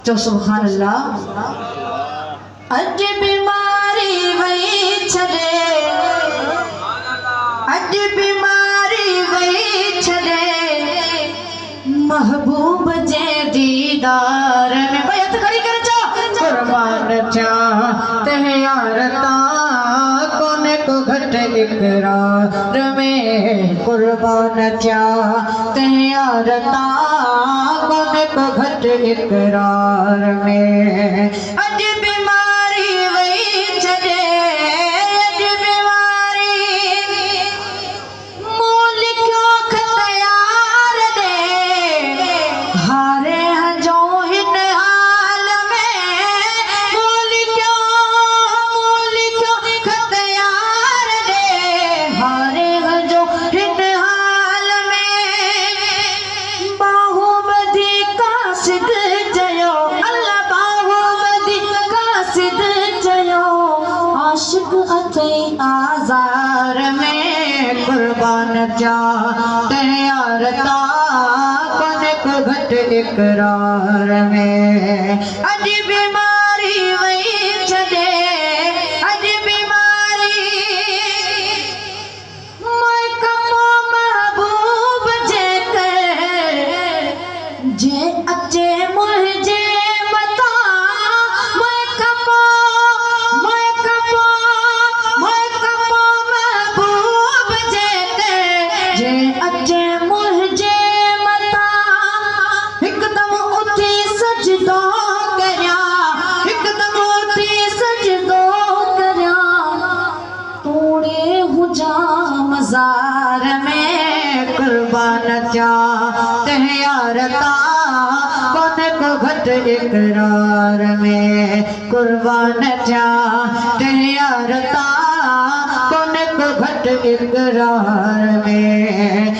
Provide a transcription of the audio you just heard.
तो सुभान अल्लाह। अज बीमारी वही छड़े, अज बीमारी वही छड़े, महबूब जे दीदार में बैत खड़ी कर जा कुर्बान जा तैयारता कोने को घट इकरार में, कुर्बान जा तैयारता कोने को घट इकरार में। अज बीमारी वही छड़े, अज बीमारी मूल क्यों खतयार दे, हारे हैं जो इन हाल में, मूल क्यों खतयार दे, हारे हैं जो इन हाल में। बाहुबली कासिद जयो अल्लाह, बाहुबली कासिद जयो आशिक अथई आज़ार में, कुर्बान जा तैयारता कोने को घट इकरार में। अज बीमारी वही छड़े, अज बीमारी मैं कमो महबूब जे कर, जे अचे मुझे मता, मैं कमो महबूब जे कर, जे अचे मुझे मता। हिकदम उठी सजदो करया, हिकदम उठी सजदो करया, तोड़े हुजा मज़ार में, कुर्बान जा तैयारता कोने को घट इकरार में, कुर्बान जा तैयारता कोने को घट इकरार में।